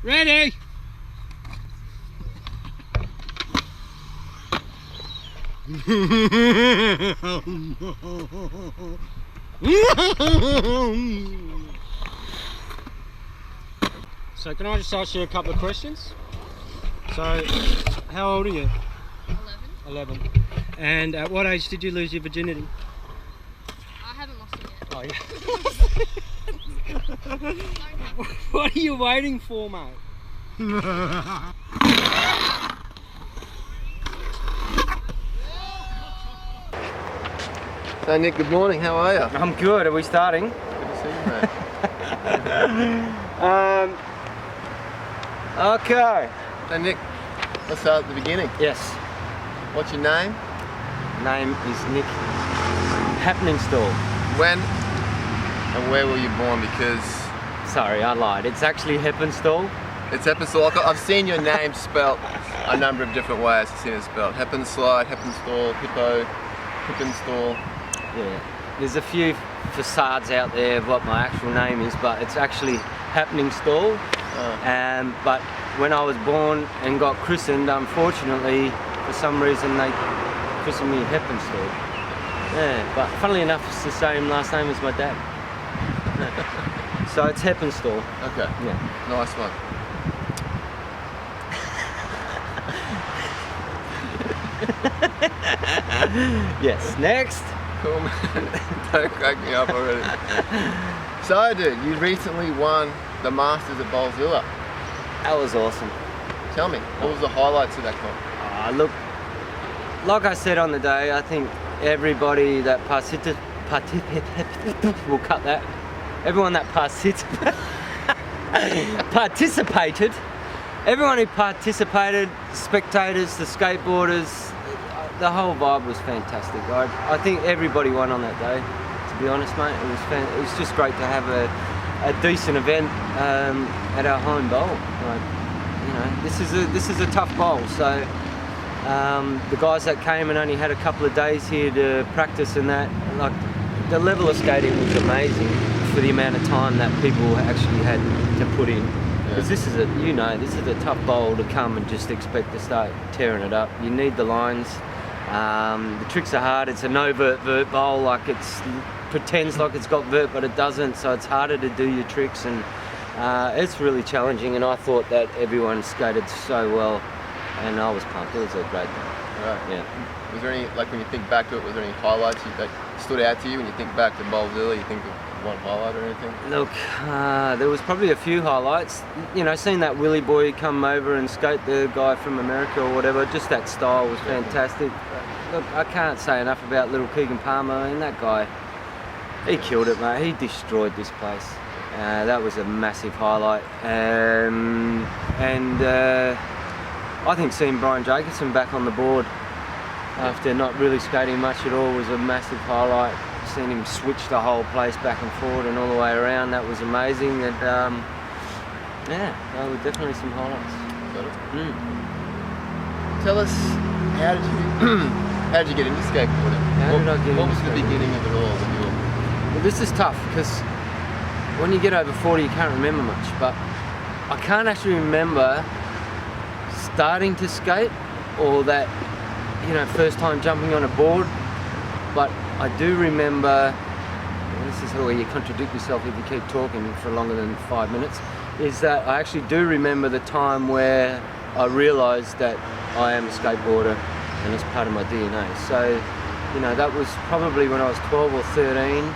Ready? So can I just ask you a couple of questions? So, how old are you? 11. 11. And at what age did you lose your virginity? I haven't lost it yet. Oh yeah. What are you waiting for, mate? So Nick, good morning, how are you? I'm good, are we starting? Good to see you, mate. Okay. So Nick, let's start at the beginning. Yes. What's your name? Name is Nick Heppenstall. When and where were you born? Because Sorry, I lied. It's actually Heppenstall. it's Heppenstall. I've seen your name spelt a number of different ways. I've seen it spelled Heppenslide, Heppenstall, Hippo, Hippenstall. Yeah. There's a few facades out there of what my actual name is, but it's actually Happening Stall. But when I was born and got christened, unfortunately, for some reason they christened me Heppenstall. Yeah, but funnily enough, it's the same last name as my dad. So it's Heppenstall. Okay. Yeah. Nice one. Yes. Next. Cool, man. Don't crack me up already. So, dude, you recently won the Masters at Bowlzilla. That was awesome. Tell me, what was the highlights of that comp? Look, like I said on the day, I think everybody that we'll cut that. Everyone that participated, everyone who participated, spectators, the skateboarders, the whole vibe was fantastic. I think everybody won on that day, to be honest, mate. It was just great to have a decent event at our home bowl. Like, you know, this is a tough bowl, so the guys that came and only had a couple of days here to practice and that, like, the level of skating was amazing for the amount of time that people actually had to put in. Because this is a tough bowl to come and just expect to start tearing it up. You need the lines. The tricks are hard. It's a no vert bowl, like it's pretends like it's got vert but it doesn't, so it's harder to do your tricks, and it's really challenging, and I thought that everyone skated so well and I was pumped. It was a great day. Right. Yeah. Was there any, like when you think back to it, was there any highlights that stood out to you when you think back to Bowlzilla? You think of one highlight or anything? Look, there was probably a few highlights. You know, seeing that Willy boy come over and skate the guy from America or whatever, just that style was fantastic. Look, I can't say enough about little Keegan Palmer, and that guy, he killed it, mate. He destroyed this place. That was a massive highlight. I think seeing Brian Jacobson back on the board after not really skating much at all was a massive highlight. Seeing him switch the whole place back and forward and all the way around, that was amazing. And yeah, there were definitely some highlights. Got it. Tell us, how did you get into skateboarding? What was the beginning of it all? Well, this is tough because when you get over 40, you can't remember much. But I can't actually remember starting to skate or that, you know, first time jumping on a board. But I do remember, this is where you contradict yourself if you keep talking for longer than 5 minutes, is that I actually do remember the time where I realised that I am a skateboarder and it's part of my DNA. So, you know, that was probably when I was 12 or 13.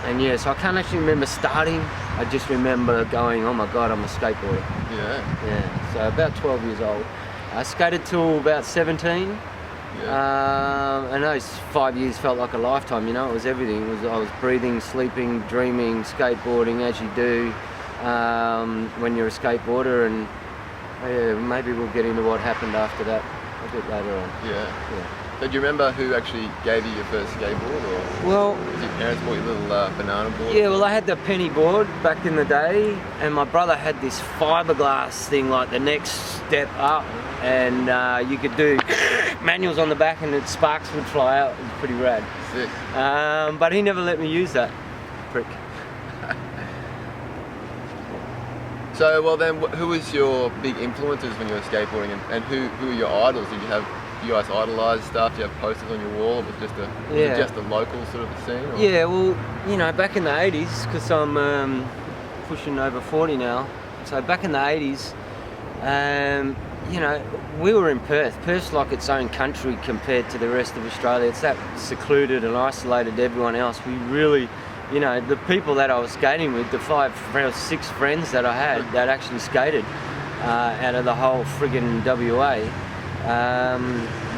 And yeah, so I can't actually remember starting. I just remember going, oh my God, I'm a skateboarder. Yeah. Yeah, so about 12 years old. I skated till about 17. And those 5 years felt like a lifetime, you know. It was everything. I was breathing, sleeping, dreaming, skateboarding, as you do when you're a skateboarder. And maybe we'll get into what happened after that a bit later on. Yeah. So do you remember who actually gave you your first skateboard, or well, did your parents bought you a little banana board? Yeah, well, I had the penny board back in the day, and my brother had this fiberglass thing, like the next step up, and you could do manuals on the back and sparks would fly out. It was pretty rad. Sick. But he never let me use that prick. So, well then, who was your big influences when you were skateboarding, and who are your idols? Did you guys idolise stuff? Do you have posters on your wall? Or was it just a local sort of scene? Or? Yeah, well, you know, back in the 80s, because I'm pushing over 40 now, so back in the 80s, you know, we were in Perth. Perth's like its own country compared to the rest of Australia. It's that secluded and isolated to everyone else. We really, you know, the people that I was skating with, the 5 or 6 friends that I had that actually skated out of the whole friggin' WA,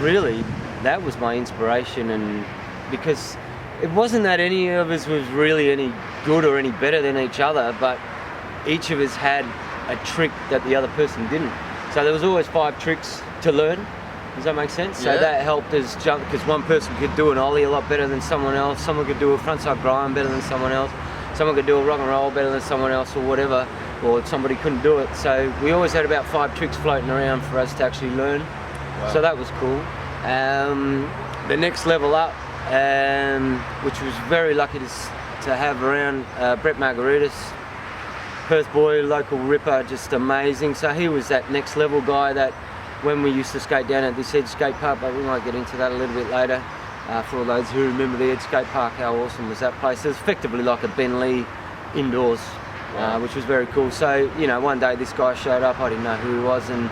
really, that was my inspiration. And because it wasn't that any of us was really any good or any better than each other, but each of us had a trick that the other person didn't. So there was always 5 tricks to learn. Does that make sense? So that helped us jump, because one person could do an ollie a lot better than someone else, someone could do a frontside grind better than someone else, someone could do a rock and roll better than someone else, or whatever, or somebody couldn't do it. So we always had about 5 tricks floating around for us to actually learn. Wow. So that was cool. The next level up, which was very lucky to have around, Brett Margaritas, Perth boy, local ripper, just amazing. So he was that next level guy that when we used to skate down at this Edge skate park, but we might get into that a little bit later. For all those who remember the Edge skate park, how awesome was that place? It was effectively like a Ben Lee indoors, which was very cool. So, you know, one day this guy showed up, I didn't know who he was, and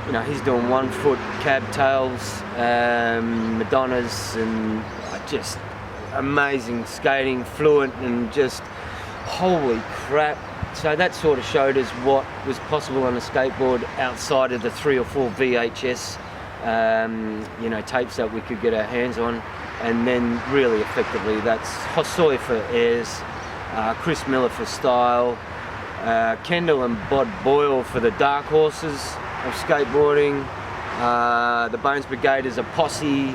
you know, he's doing 1 foot cab tails, Madonnas, and just amazing skating, fluent, and just holy crap. So that sort of showed us what was possible on a skateboard outside of the 3 or 4 VHS, you know, tapes that we could get our hands on. And then really effectively that's Hosoi for airs, Chris Miller for style, Kendall and Bod Boyle for the dark horses of skateboarding, the Bones Brigade as a posse,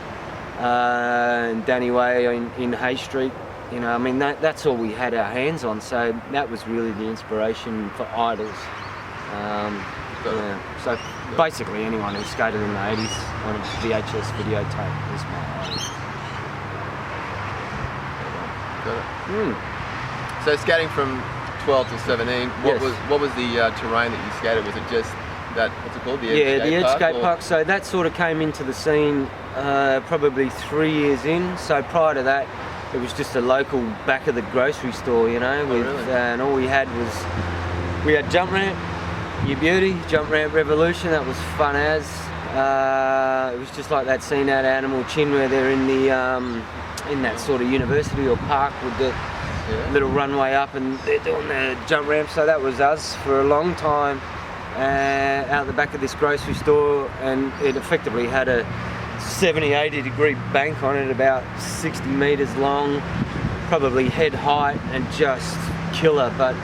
and Danny Way in Hay Street. You know, I mean, that's all we had our hands on, so that was really the inspiration for idols. So basically anyone who skated in the 80s on a VHS videotape was my idol. So skating from 12 to 17, what was the terrain that you skated? Was it just that, what's it called, the Edge skate park? So that sort of came into the scene probably 3 years in. So prior to that, it was just a local back of the grocery store, you know, and all we had had jump ramp, You Beauty, jump ramp revolution. That was fun as. It was just like that scene out of Animal Chin where they're in the in that sort of university or park with the little runway up, and they're doing the jump ramp. So that was us for a long time out the back of this grocery store, and it effectively had a 70-80 degree bank on it, about 60 metres long, probably head height, and just killer. But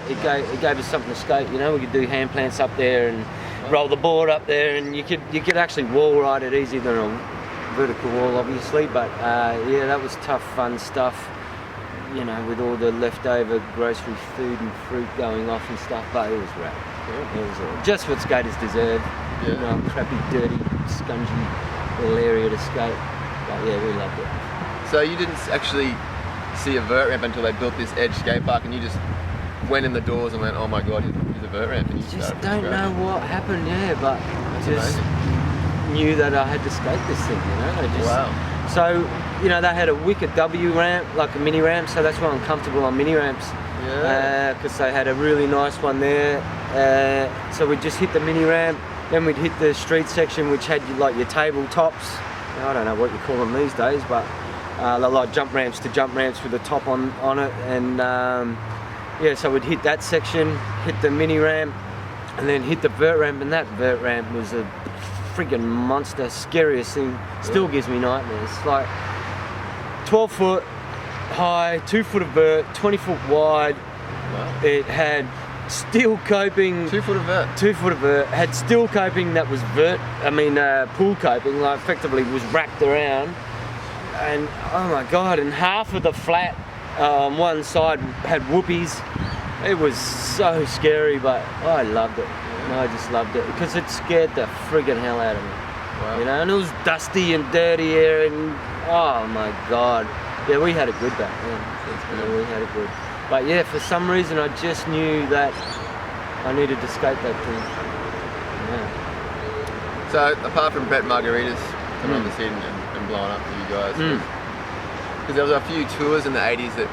it gave us something to skate. You know, we could do hand plants up there and roll the board up there, and you could actually wall ride it easier than a vertical wall, obviously. But yeah, that was tough, fun stuff. You know, with all the leftover grocery food and fruit going off and stuff. But it was rad. It was just what skaters deserve. You know, crappy, dirty, scungy little area to skate. But yeah, we loved it. So you didn't actually see a vert ramp until they built this Edge skate park, and you just went in the doors and went, oh my god, here's a vert ramp, and you just don't know what happened, but just knew that I had to skate this thing, you know. Wow. So, you know, they had a wicked W ramp, like a mini ramp, so that's why I'm comfortable on mini ramps. Yeah. Because they had a really nice one there. So we'd just hit the mini ramp, then we'd hit the street section, which had like your tabletops. I don't know what you call them these days, but they're like jump ramps to jump ramps with a top on it. And yeah, so we'd hit that section, hit the mini ramp, and then hit the vert ramp. And that vert ramp was a friggin' monster, scariest thing. Still gives me nightmares. Like 12 foot high, 2 foot of vert, 20 foot wide. Wow. It had steel coping. 2 foot of vert. 2 foot of vert. Had steel coping that was pool coping, like effectively was wrapped around. And oh my god, and half of the flat on one side had whoopies. It was so scary, but I loved it. I just loved it because it scared the friggin' hell out of me. Wow. You know, and it was dusty and dirty here, and oh my god. Yeah, we had it good back then. Yeah, we had it good. But yeah, for some reason I just knew that I needed to skate that thing. Yeah. So apart from Bet Margaritas coming on the scene and blowing up for you guys, because there was a few tours in the 80s that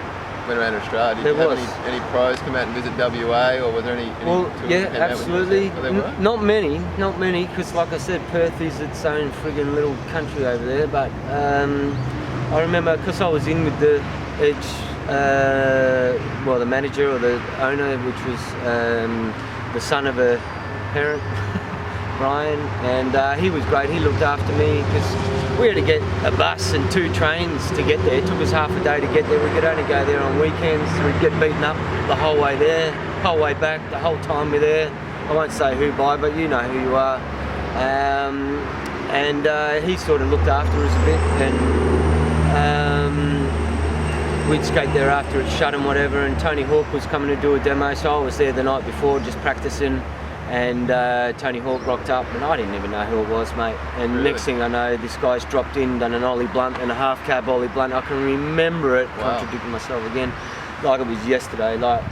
went around Australia. Did you have any pros come out and visit WA, or was there any Well, tours yeah, that came out absolutely. with you? Not many, because like I said, Perth is its own friggin' little country over there. But I remember, because I was in with the Edge, the manager or the owner, which was the son of a parent, Brian, and he was great. He looked after me because we had to get a bus and 2 trains to get there. It took us half a day to get there. We could only go there on weekends. We'd get beaten up the whole way there, whole way back, the whole time we're there. I won't say who by, but you know who you are. And he sort of looked after us a bit, and we'd skate there after it shut and whatever. And Tony Hawk was coming to do a demo, so I was there the night before just practicing. And Tony Hawk rocked up, and I didn't even know who it was, mate. And Really? Next thing I know, this guy's dropped in, done an ollie blunt and a half cab ollie blunt. I can remember it, contradicting myself again, like it was yesterday. Like,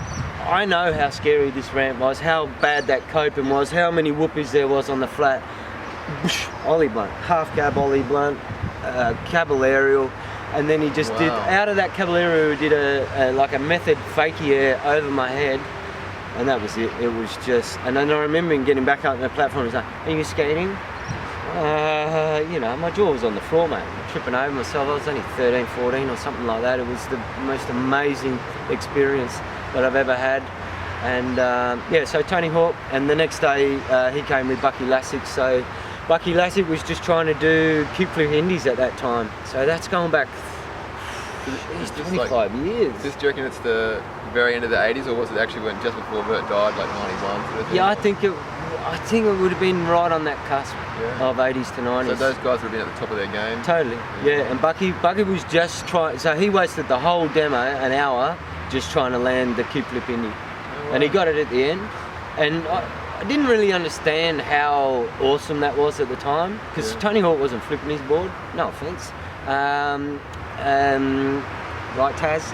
I know how scary this ramp was, how bad that coping was, how many whoopies there was on the flat. Whoosh, ollie blunt, half cab ollie blunt, caballerial, and then he just did, out of that caballerial, he did a method fakie air over my head. And that was it. It was just, and then I remember him getting back up on the platform. He's like, "Are you skating?" My jaw was on the floor, mate. Tripping over myself. I was only 13, 14 or something like that. It was the most amazing experience that I've ever had. And so Tony Hawk, and the next day he came with Bucky Lassick. So Bucky Lassick was just trying to do kickflip indies at that time. So that's going back 25 years. Do you reckon it's the very end of the 80s, or was it actually when just before Vert died, like 91 sort of thing? Yeah, I think it would have been right on that cusp of 80s to 90s. So those guys would have been at the top of their game. Totally, yeah. And Bucky was just trying. So he wasted the whole demo, an hour, just trying to land the kickflip indie, and he got it at the end. And I didn't really understand how awesome that was at the time, because Tony Hawk wasn't flipping his board. No offense. Right, Taz?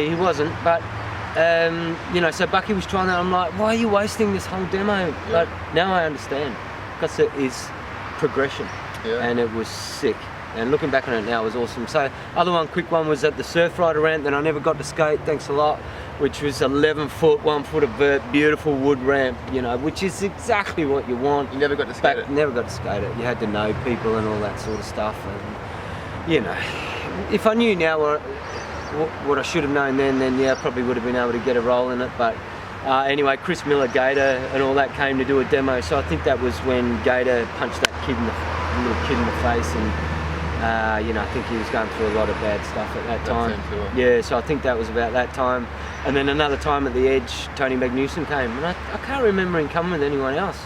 He wasn't, but so Bucky was trying that. I'm like, why are you wasting this whole demo? But now I understand, because it is progression, and it was sick. And looking back on it now, it was awesome. So, quick one was at the Surf Rider ramp that I never got to skate. Thanks a lot. Which was 11 foot, 1 foot of vert, beautiful wood ramp. Which is exactly what you want. You never got to skate it. Never got to skate it. You had to know people and all that sort of stuff. And if I knew now what I should have known then I probably would have been able to get a role in it. But anyway, Chris Miller, Gator, and all that came to do a demo. So I think that was when Gator punched that little kid in the face, and I think he was going through a lot of bad stuff at that time. Yeah, so I think that was about that time. And then another time at the Edge, Tony Magnuson came, and I can't remember him coming with anyone else.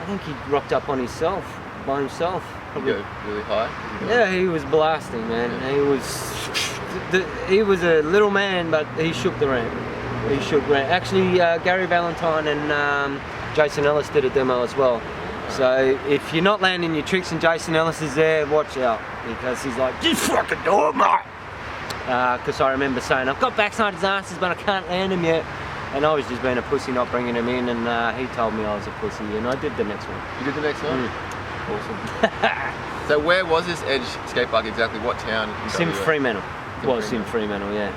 I think he rocked up on by himself. Probably go really high. Yeah, he was blasting, man. Yeah. He was a little man, but he shook the ramp. He shook the ramp. Actually, Gary Valentine and Jason Ellis did a demo as well. So if you're not landing your tricks and Jason Ellis is there, watch out, because he's like, just fucking do it, mate. Because I remember saying, I've got backside disasters, but I can't land them yet. And I was just being a pussy, not bringing him in, and he told me I was a pussy, and I did the next one. You did the next one? Awesome. So where was this Edge skate park exactly? What town? It's in Fremantle. It's in Fremantle, yeah.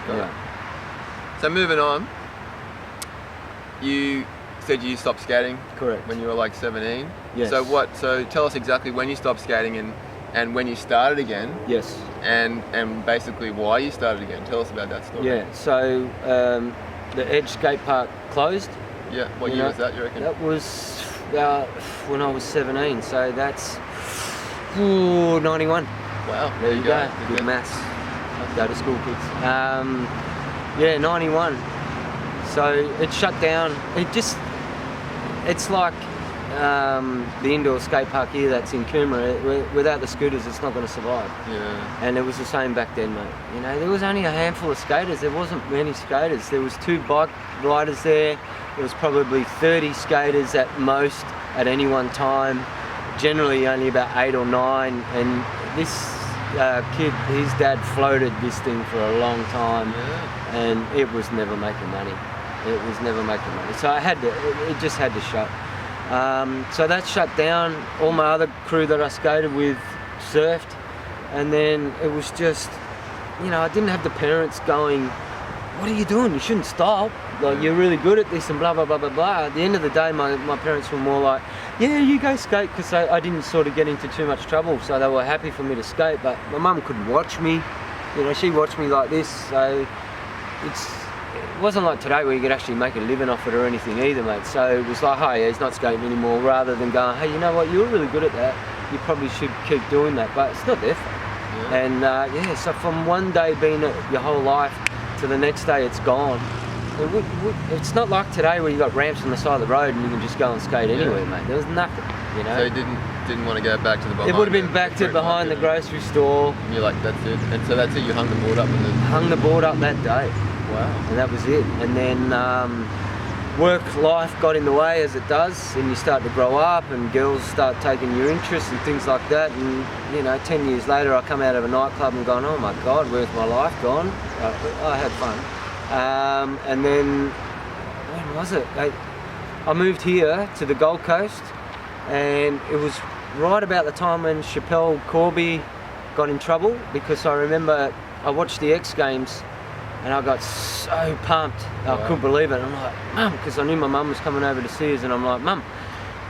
All right. So moving on, you said you stopped skating. Correct. When you were like 17. Yes. So tell us exactly when you stopped skating and when you started again. Yes. And basically why you started again. Tell us about that story. Yeah. So the Edge skate park closed. Yeah. What year was that, you reckon? That was about when I was 17. So that's 91. Wow. There you go. Good maths. Go to school, kids. 91. So it shut down. It's like the indoor skate park here that's in Coomera. Without the scooters, it's not going to survive. Yeah. And it was the same back then, mate. There was only a handful of skaters. There wasn't many skaters. There was 2 bike riders there. There was probably 30 skaters at most at any one time. Generally only about 8 or 9. And this kid, his dad floated this thing for a long time, and it was never making money. It was never making money. So I had to, it just had to shut. So that shut down. All my other crew that I skated with surfed, and then it was just, you know, I didn't have the parents going, what are you doing? You shouldn't stop. Like, you're really good at this and blah, blah, blah, blah, blah. At the end of the day, my parents were more like, yeah, you go skate, because I didn't sort of get into too much trouble, so they were happy for me to skate. But my mum couldn't watch me. You know, she watched me like this, so it wasn't like today where you could actually make a living off it or anything either, mate. So it was like, oh yeah, he's not skating anymore, rather than going, hey, you know what, you're really good at that. You probably should keep doing that, but it's not their fault. Yeah. And yeah, so from one day being it your whole life to the next day it's gone. It's not like today where you got ramps on the side of the road and you can just go and skate anywhere, mate. There was nothing, you know. So you didn't want to go back to the behind. It would have been back to behind the grocery store. And you're like, that's it. And so that's it. You hung the board up. Hung the board up that day. Wow. And that was it. And then work life got in the way, as it does, and you start to grow up and girls start taking your interest and things like that. And you know, 10 years later I come out of a nightclub and gone, oh my God, where's my life gone? I had fun. And then, when was it? I moved here to the Gold Coast, and it was right about the time when Chappelle Corby got in trouble, because I remember I watched the X Games and I got so pumped. Wow. I couldn't believe it. I'm like, Mum, because I knew my mum was coming over to see us, and I'm like, Mum,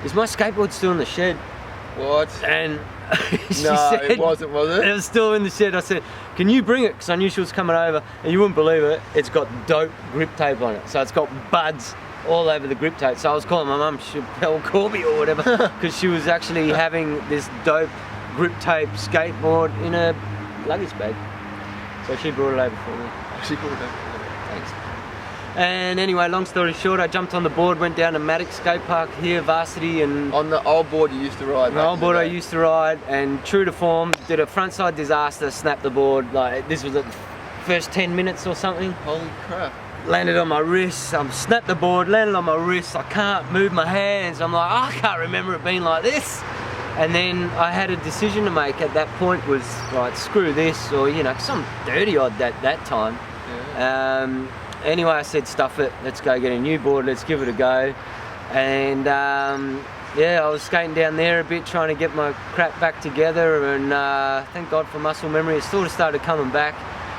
is my skateboard still in the shed? What? And she no, said, it wasn't, was it? It was still in the shed. I said, can you bring it? Because I knew she was coming over, and you wouldn't believe it, it's got dope grip tape on it. So it's got buds all over the grip tape. So I was calling my mum Chappelle Corby or whatever, because she was actually having this dope grip tape skateboard in a luggage bag. So she brought it over for me. She brought it over. Thanks. And anyway, long story short, I jumped on the board, went down to Maddox Skate Park here, Varsity, and on the old board you used to ride. The old board I used to ride, and true to form, did a frontside disaster, snapped the board. Like, this was the first 10 minutes or something. Holy crap. Landed on my wrist, snapped the board, landed on my wrist, I can't move my hands. I'm like, I can't remember it being like this. And then I had a decision to make at that point, was like, screw this, or you know, 'cause I'm dirty odd at that time. Yeah. Anyway, I said, stuff it, let's go get a new board, let's give it a go. And yeah, I was skating down there a bit, trying to get my crap back together, and thank God for muscle memory, it sort of started coming back.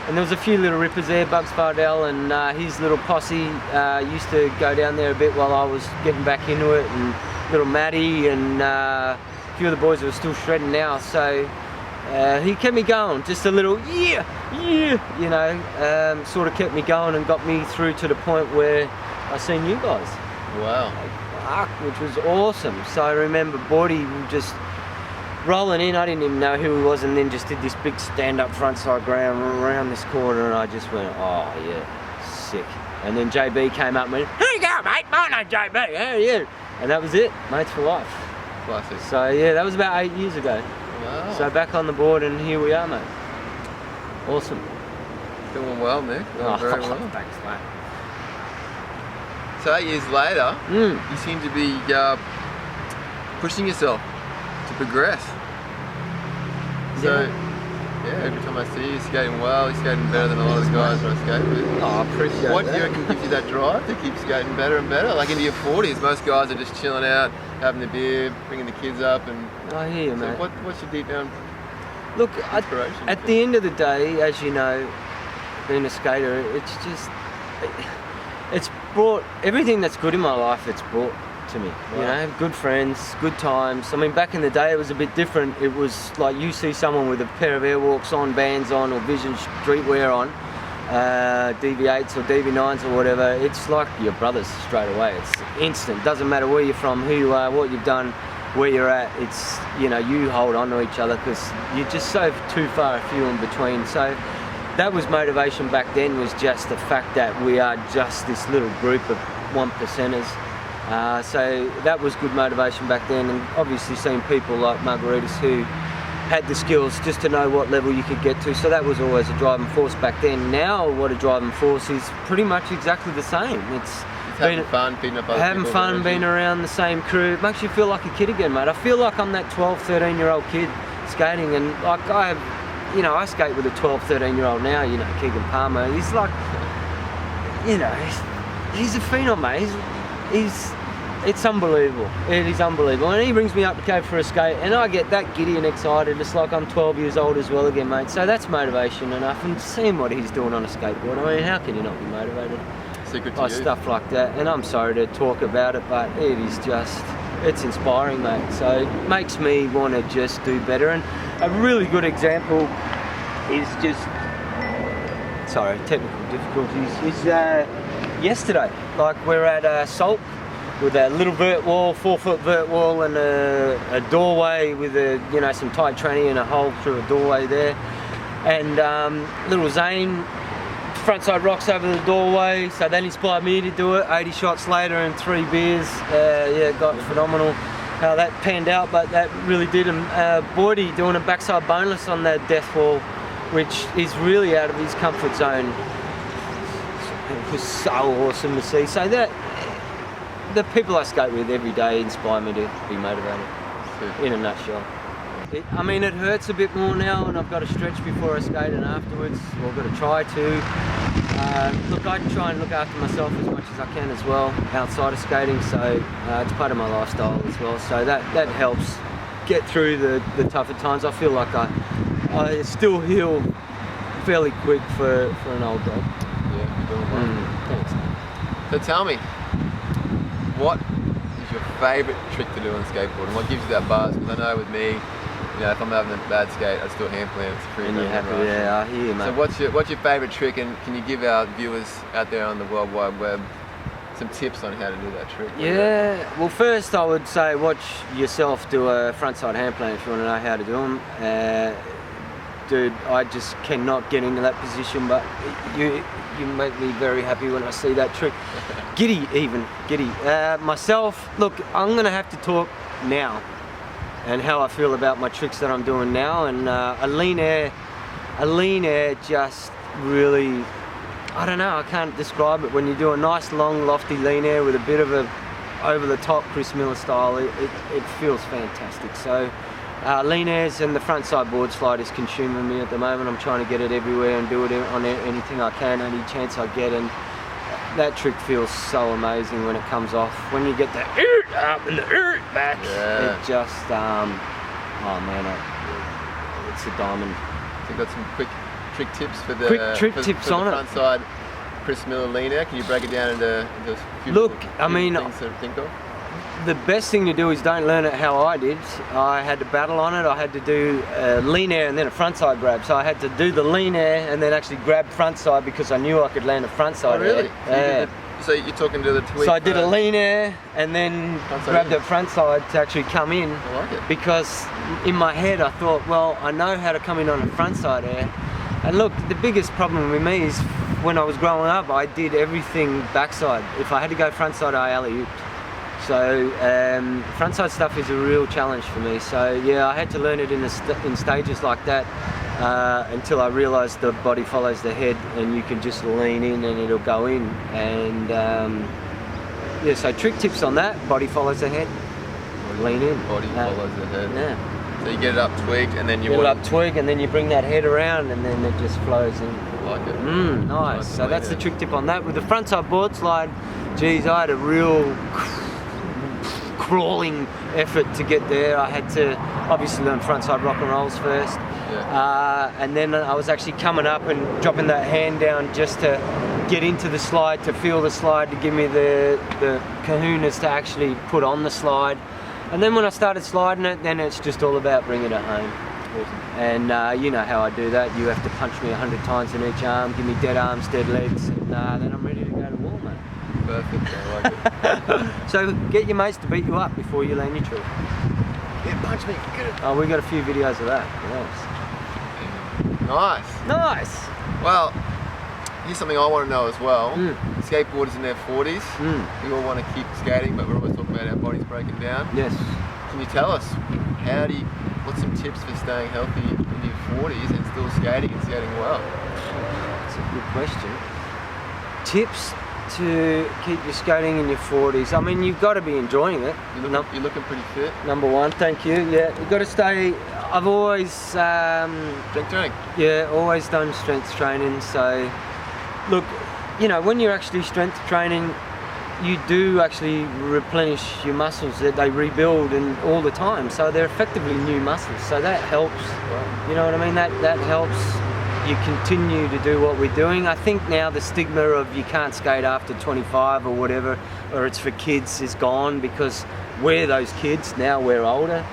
And there was a few little rippers there, Bugs Fardell and his little posse used to go down there a bit while I was getting back into it, and little Matty and a few of the boys that were still shredding now. So he kept me going, just a little yeah, you know, sort of kept me going and got me through to the point where I seen you guys. Wow. Like, which was awesome. So I remember Bordy just rolling in, I didn't even know who he was, and then just did this big stand-up frontside ground around this corner, and I just went, oh yeah, sick. And then JB came up and went, here you go mate, my name's JB, how are you? And that was it, mates for life. Classic. So yeah, that was about 8 years ago. Wow. So back on the board, and here we are, mate. Awesome. Doing well, Nick. Doing very well. Thanks, mate. So 8 years later, you seem to be pushing yourself to progress. So, yeah, every time I see you skating well, you're skating better than a lot of the guys that I skate with. Oh, I appreciate that. What do you reckon gives you that drive to keep skating better and better? Like into your 40s, most guys are just chilling out, having a beer, bringing the kids up, and I hear you, so mate. What's your deep down Look, inspiration? at the end of the day, as you know, being a skater, it's just, it's brought, everything that's good in my life, it's brought to me. Wow. You know, good friends, good times. I mean, back in the day it was a bit different. It was like you see someone with a pair of Airwalks on, Bands on, or Vision streetwear on, DV8s or DV9s or whatever, it's like your brothers straight away. It's instant. Doesn't matter where you're from, who you are, what you've done, where you're at. It's, you know, you hold on to each other because you're just so too far few in between. So that was motivation back then, was just the fact that we are just this little group of 1%ers. So that was good motivation back then, and obviously seeing people like Margaritas who had the skills just to know what level you could get to, so that was always a driving force back then. Now what a driving force is pretty much exactly the same. It's having fun, beating up other having people, fun, being around the same crew. It makes you feel like a kid again, mate. I feel like I'm that 12, 13-year-old kid skating, and like I have, you know, I skate with a 12, 13-year-old now, you know, Keegan Palmer. He's like, you know, he's a phenom, mate. It's unbelievable. It is unbelievable. And he brings me up to go for a skate, and I get that giddy and excited. It's like I'm 12 years old as well again, mate. So that's motivation enough. And seeing what he's doing on a skateboard, I mean, how can you not be motivated by stuff like that? And I'm sorry to talk about it, but it is just, it's inspiring, mate. So it makes me want to just do better. And a really good example is just, sorry, technical difficulties, is yesterday. Like, we're at Salt with a little vert wall, 4-foot vert wall, and a doorway with some tight tranny and a hole through a doorway there. And little Zane frontside rocks over the doorway, so that inspired me to do it. 80 shots later and 3 beers. Yeah, got phenomenal how that panned out, but that really did. Boydie doing a backside boneless on that death wall, which is really out of his comfort zone. It was so awesome to see. So that, the people I skate with every day inspire me to be motivated, in a nutshell. I mean, it hurts a bit more now, and I've got to stretch before I skate and afterwards. Well, I've got to try to. Look, I try and look after myself as much as I can as well, outside of skating, so it's part of my lifestyle as well. So that helps get through the tougher times. I feel like I still heal fairly quick for an old dog. Yeah, you're doing well. Thanks. So tell me, what is your favourite trick to do on skateboard, and what gives you that buzz? Because I know with me, if I'm having a bad skate, I still hand plan. It's pretty. And you're happy, yeah, I hear you, mate. So what's your favourite trick, and can you give our viewers out there on the World Wide Web some tips on how to do that trick? Yeah, well, first I would say watch yourself do a frontside hand plan if you want to know how to do them. Dude, I just cannot get into that position, but you make me very happy when I see that trick. Giddy. Myself, look, I'm going to have to talk now and how I feel about my tricks that I'm doing now. And a lean air just really, I don't know, I can't describe it. When you do a nice long lofty lean air with a bit of a over the top Chris Miller style, it feels fantastic. So lean airs and the front side board slide is consuming me at the moment. I'm trying to get it everywhere and do it on anything I can, any chance I get, and that trick feels so amazing when it comes off. When you get the up and the back, it just, oh man, it's a diamond. So you've got some quick trick tips for the front side Chris Miller lean air. Can you break it down into a few things to think of? The best thing to do is don't learn it how I did. I had to battle on it. I had to do a lean air and then a front-side grab. So I had to do the lean air and then actually grab front-side because I knew I could land a front-side really? air. So you're talking to the tweak. So I did a lean air and then grabbed the front-side to actually come in. I like it. Because in my head I thought, well, I know how to come in on a front-side air. And look, the biggest problem with me is when I was growing up, I did everything backside. If I had to go front-side, I alley-ooped. So frontside stuff is a real challenge for me. So yeah, I had to learn it in stages like that until I realised the body follows the head, and you can just lean in and it'll go in. And yeah, so trick tips on that: body follows the head, lean in. Body follows the head. Yeah. So you get it up tweaked, and then you get it up tweaked, and then you bring that head around, and then it just flows in. I like it. Nice. So that's the trick tip on that. With the frontside board slide, geez, I had a real crawling effort to get there. I had to obviously learn frontside rock and rolls first, and then I was actually coming up and dropping that hand down just to get into the slide, to feel the slide, to give me the kahunas to actually put on the slide. And then when I started sliding it, then it's just all about bringing it home. Awesome. And you know how I do that. You have to punch me 100 times in each arm, give me dead arms, dead legs, and then I'm ready to go to war, mate. Perfect, I like it. So get your mates to beat you up before you land your trick. Yeah, punch me, get it. Oh, we got a few videos of that. Nice. Nice. Well, here's something I want to know as well. Skateboarders in their 40s, we all want to keep skating, but we're always talking about our bodies breaking down. Yes. Can you tell us, what's some tips for staying healthy in your 40s and still skating and skating well? That's a good question. Tips to keep you skating in your 40s. I mean, you've got to be enjoying it. You're looking pretty fit. Number one, thank you. Yeah, you've got to stay. I've always strength training. Yeah, always done strength training. So, look, you know, when you're actually strength training, you do actually replenish your muscles. They rebuild and all the time, so they're effectively new muscles. So that helps. You know what I mean? That helps you continue to do what we're doing. I think now the stigma of you can't skate after 25 or whatever, or it's for kids, is gone, because we're those kids now. We're older,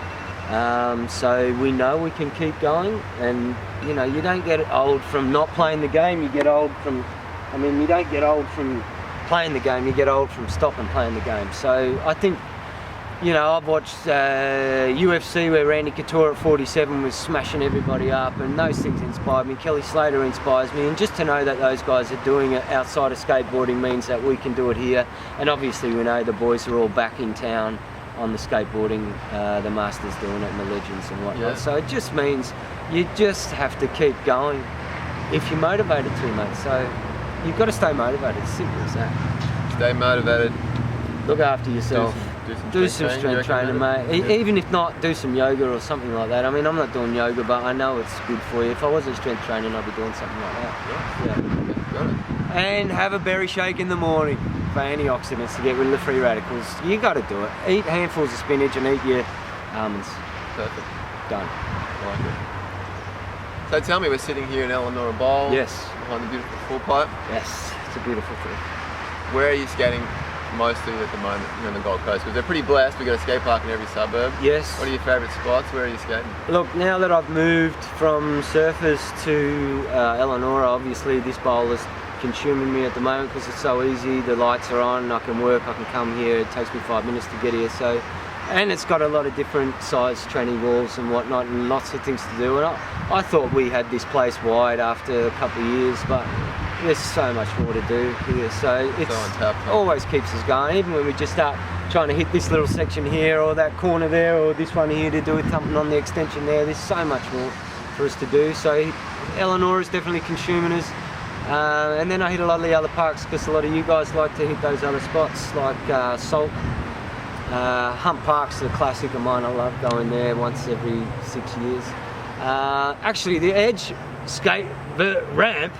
so we know we can keep going. And you know, you don't get old from not playing the game. You get old from, I mean, you don't get old from playing the game. You get old from stopping playing the game. So I think, you know, I've watched UFC where Randy Couture at 47 was smashing everybody up, and those things inspired me. Kelly Slater inspires me, and just to know that those guys are doing it outside of skateboarding means that we can do it here. And obviously we know the boys are all back in town on the skateboarding, the Masters doing it, and the Legends and whatnot. Yeah. So it just means you just have to keep going if you're motivated to, mate. So you've got to stay motivated, simple as that. Stay motivated. Look after yourself. Do some strength training, mate. Yeah. Even if not, do some yoga or something like that. I mean, I'm not doing yoga, but I know it's good for you. If I wasn't strength training, I'd be doing something like that. Yeah. Got it. And have a berry shake in the morning for antioxidants to get rid of the free radicals. You got to do it. Eat handfuls of spinach and eat your almonds. Perfect. Done. I like it. So tell me, we're sitting here in Eleanor Bowl. Yes. Behind the beautiful full pipe. Yes. It's a beautiful thing. Where are you skating mostly at the moment here on the Gold Coast? Because they're pretty blessed. We've got a skate park in every suburb. Yes. What are your favourite spots? Where are you skating? Look, now that I've moved from Surfers to Eleanor, obviously this bowl is consuming me at the moment because it's so easy. The lights are on, I can work, I can come here. It takes me 5 minutes to get here. So, and it's got a lot of different size training walls and whatnot, and lots of things to do. And I thought we had this place wide after a couple of years, but there's so much more to do here. So it's always keeps us going. Even when we just start trying to hit this little section here or that corner there or this one here to do something on the extension there, there's so much more for us to do. So Eleanor is definitely consuming us. And then I hit a lot of the other parks because a lot of you guys like to hit those other spots like Salt. Hump Park's a classic of mine. I love going there once every 6 years. Actually, the Edge skate ramp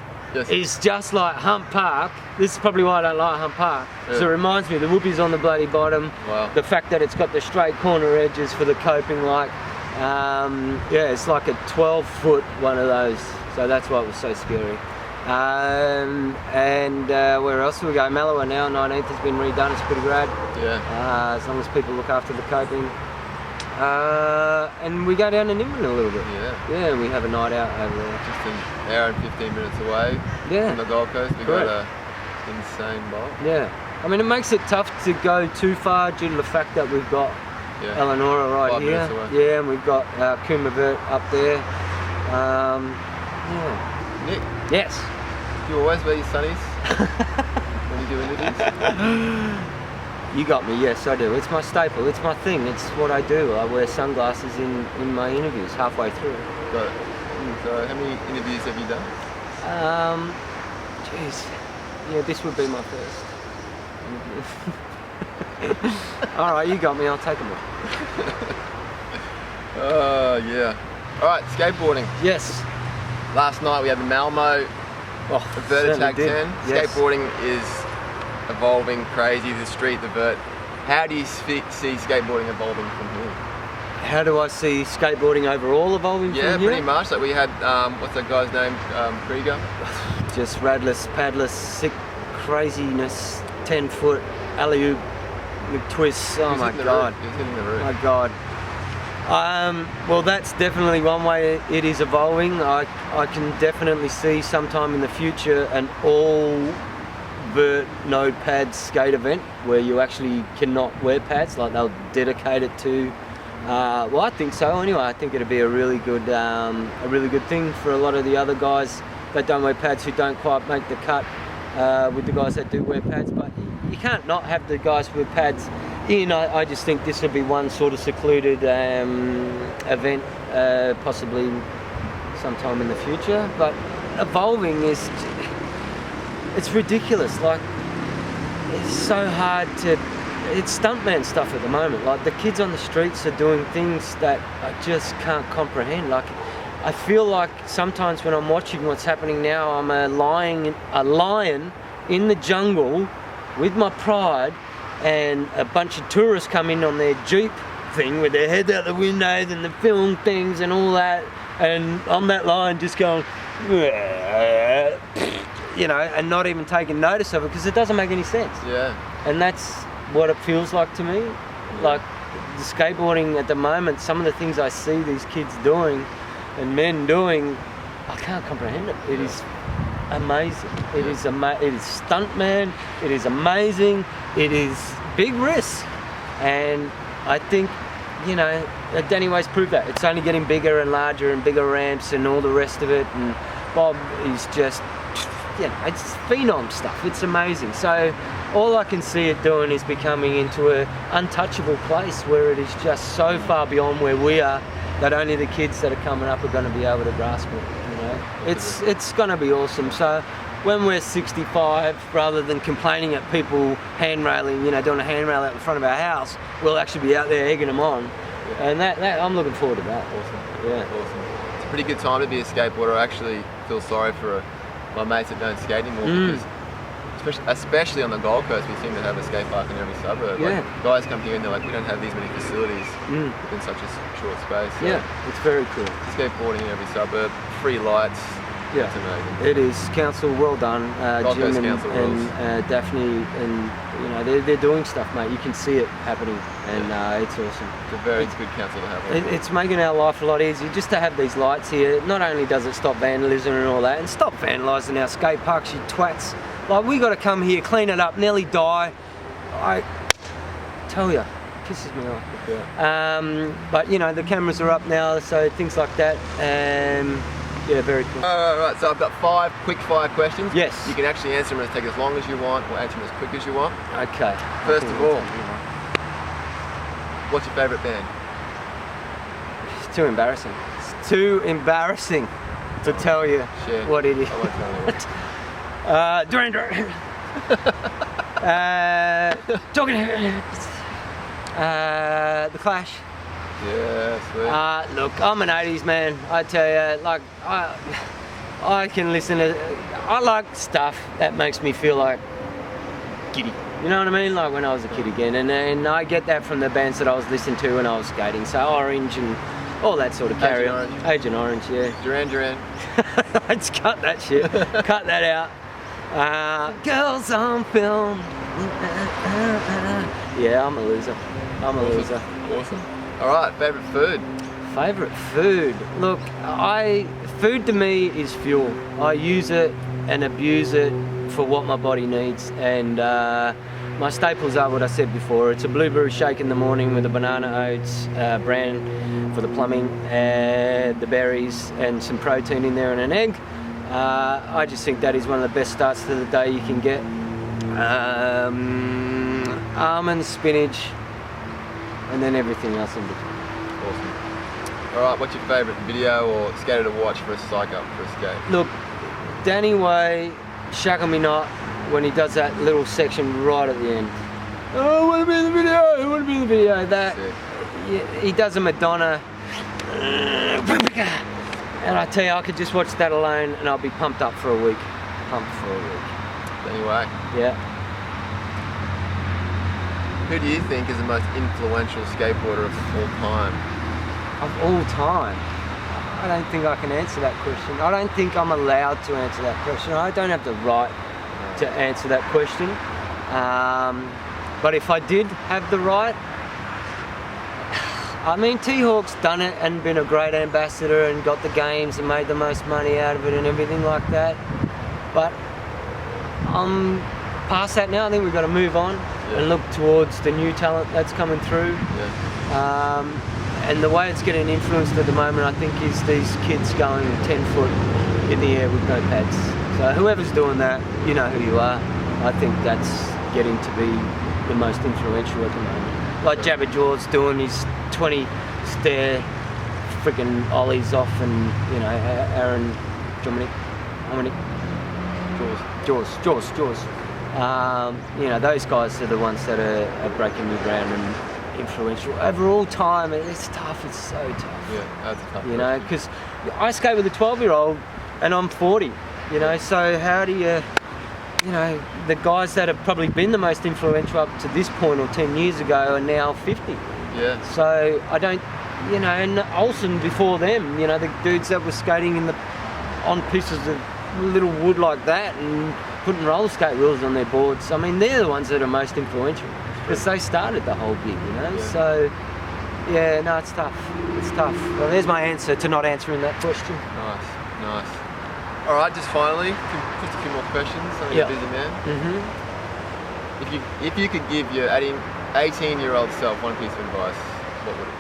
is just like Hump Park. This is probably why I don't like Hump Park. Yeah. So it reminds me, the whoopie's on the bloody bottom. Wow. The fact that it's got the straight corner edges for the coping, like, yeah, it's like a 12-foot one of those. So that's why it was so scary. Where else do we go? Mallowa now, 19th has been redone. It's pretty rad. Yeah. As long as people look after the coping. And we go down to Nimbin a little bit. Yeah. Yeah, we have a night out over there. Just an hour and 15 minutes away from the Gold Coast. We've got an insane bowl. Yeah. I mean, it makes it tough to go too far due to the fact that we've got Eleanor right 5 here. minutes away. Yeah, and we've got Vert up there. Yeah. Nick? Yes. Do you always wear your sunnies when you do interviews? You got me, yes I do. It's my staple, it's my thing, it's what I do. I wear sunglasses in my interviews halfway through. Got it. So how many interviews have you done? Jeez. Yeah, this would be my first interview. Alright, you got me, I'll take them all. Oh, yeah. Alright, skateboarding. Yes. Last night we had the Malmo, the Vert Attack 10. Yes. Skateboarding is evolving crazy, the street, the Vert. How do you see skateboarding evolving from here? How do I see skateboarding overall evolving from here? Yeah, pretty much. Like we had, what's that guy's name? Krieger? Just radless, padless, sick craziness, 10-foot alley-oop twists. Oh my God. He was hitting the roof. My God. Well, that's definitely one way it is evolving. I can definitely see sometime in the future an all Vert no pads skate event where you actually cannot wear pads, like they'll dedicate it to. Well, I think so. Anyway, I think it'd be a really good thing for a lot of the other guys that don't wear pads who don't quite make the cut with the guys that do wear pads. But you can't not have the guys with pads in. I just think this would be one sort of secluded event, possibly sometime in the future. But evolving is, it's ridiculous. Like, it's so hard to, it's stuntman stuff at the moment. Like, the kids on the streets are doing things that I just can't comprehend. Like, I feel like sometimes when I'm watching what's happening now, I'm a lion in the jungle with my pride, and a bunch of tourists come in on their Jeep thing with their heads out the windows and the film things and all that, and on that line just going, you know, and not even taking notice of it because it doesn't make any sense. Yeah. And that's what it feels like to me. Like the skateboarding at the moment, some of the things I see these kids doing and men doing, I can't comprehend it. It is amazing. It is it is stuntman. It is amazing. It is big risk, and I think, you know, Danny Way's proved that. It's only getting bigger and larger and bigger ramps and all the rest of it. And Bob is just, you know, it's phenom stuff. It's amazing. So all I can see it doing is becoming into an untouchable place where it is just so far beyond where we are that only the kids that are coming up are going to be able to grasp it. You know, it's going to be awesome. So when we're 65, rather than complaining at people hand-railing, you know, doing a handrail out in front of our house, we'll actually be out there egging them on. And that I'm looking forward to that. Awesome. Yeah. Awesome. It's a pretty good time to be a skateboarder. I actually feel sorry for my mates that don't skate anymore because especially on the Gold Coast, we seem to have a skate park in every suburb. Yeah. Like, guys come here and they're like, we don't have these many facilities within such a short space. So Yeah, it's very cool. skateboarding in every suburb, free lights. Yeah, it's amazing. it is. Council, well done. Gold Jim Coast and, Council and Daphne, and you know they're doing stuff, mate. You can see it happening, and it's awesome. It's a very good council to have. It's making our life a lot easier just to have these lights here. Not only does it stop vandalism and all that, and stop vandalising our skate parks, you twats. Like, we got to come here, clean it up, nearly die. I tell you, pisses me off. Yeah. But you know the cameras are up now, so things like that. Yeah, very cool. Alright, so I've got 5 quick fire questions. Yes. You can actually answer them and take as long as you want, or answer them as quick as you want. Okay. First of all, what's your favourite band? It's too embarrassing. It's too embarrassing to tell you Shit. what it is. I won't tell you. Duran Duran. Talking The Clash. Yeah, sweet. Look, I'm an 80s man. I tell you, like, I can listen to. I like stuff that makes me feel like giddy. You know what I mean? Like when I was a kid again, and I get that from the bands that I was listening to when I was skating. So Orange and all that sort of carry on. Agent Orange, yeah. Duran Duran. Let's cut that shit. Cut that out. Girls on film. Yeah, I'm a loser. Awesome. Alright, favourite food? Favourite food? Look, food to me is fuel. I use it and abuse it for what my body needs, and my staples are what I said before. It's a blueberry shake in the morning with a banana oats bran for the plumbing, the berries, and some protein in there and an egg. I just think that is one of the best starts to the day you can get. Almonds, spinach, and then everything else in between. Awesome. Alright, what's your favourite video or skater to watch for a psych up for a skate? Look, Danny Way, Shackle Me Not, when he does that little section right at the end. Oh, I want to be in the video, I want to be in the video. That, yeah, he does a Madonna. And I tell you, I could just watch that alone and I'll be pumped up for a week. Anyway. Yeah. Who do you think is the most influential skateboarder of all time? Of all time? I don't think I can answer that question. I don't think I'm allowed to answer that question. I don't have the right to answer that question. But if I did have the right, I mean, T-Hawk's done it and been a great ambassador and got the games and made the most money out of it and everything like that. But I'm past that now. I think we've got to move on and look towards the new talent that's coming through. And the way it's getting influenced at the moment, I think, is these kids going 10 foot in the air with no pads. So whoever's doing that, you know who you are. I think that's getting to be the most influential at the moment. Like Jabba Jaw's doing his 20 stair freaking ollies off, and you know, Aaron, Dominic, Jaws. You know, those guys are the ones that are breaking new ground and influential. Overall time, it's tough, it's so tough. Yeah, that's tough. You know, because I skate with a 12-year-old and I'm 40, you know, so how do you you know, the guys that have probably been the most influential up to this point or 10 years ago are now 50. Yeah. So I don't, you know, and Olsen before them, you know, the dudes that were skating on pieces of little wood like that and putting roller skate wheels on their boards. I mean, they're the ones that are most influential because they started the whole gig, you know. Yeah. So, yeah, no, it's tough. It's tough. Well, there's my answer to not answering that question. Nice. All right, just finally, just a few more questions. I know you're a busy man. If you could give your 18-year-old self one piece of advice, what would it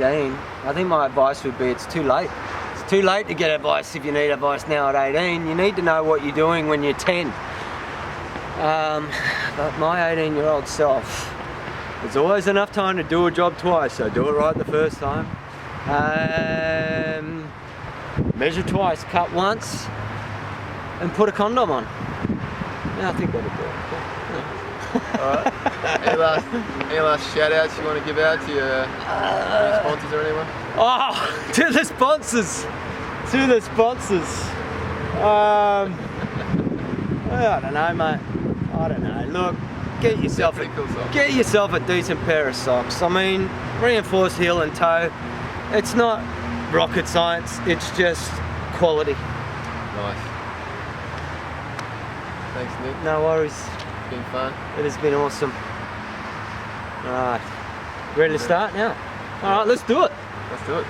be? 18. I think my advice would be it's too late. It's too late to get advice if you need advice now at 18. You need to know what you're doing when you're 10. But my 18-year-old self, there's always enough time to do a job twice, so do it right the first time. Measure twice, cut once, and put a condom on. Yeah, I think that'll do it. Alright. Any last shout outs you want to give out to your sponsors or anyone? Oh, to the sponsors! I don't know, mate. I don't know. Look, get yourself a decent pair of socks. I mean, reinforced heel and toe. It's not rocket science, it's just quality. Nice. Thanks, Nick. No worries. It's been fun. It has been awesome. Alright. Ready to start now? Alright, let's do it. Let's do it.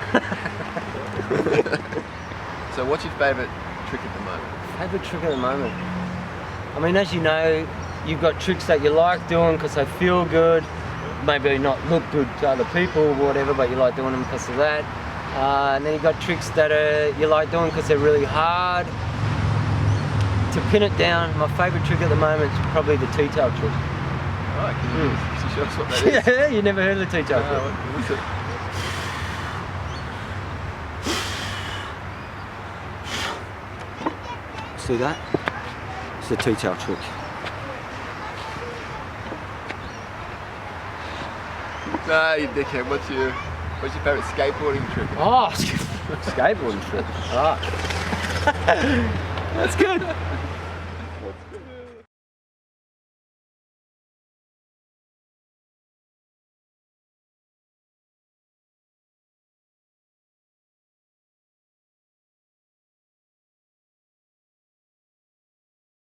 So what's your favourite trick at the moment? Favourite trick at the moment? I mean, as you know, you've got tricks that you like doing because they feel good. Maybe not look good to other people or whatever, but you like doing them because of that. And then you've got tricks that you like doing because they're really hard. To pin it down, my favourite trick at the moment is probably the tea-towel trick. Alright, can you show us what that is? Yeah, you never heard of the tea-towel trick? What is it? See that? It's the tea-towel trick. No, you dickhead. What's your favourite skateboarding trick? Oh, skateboarding trick. Ah. That's good.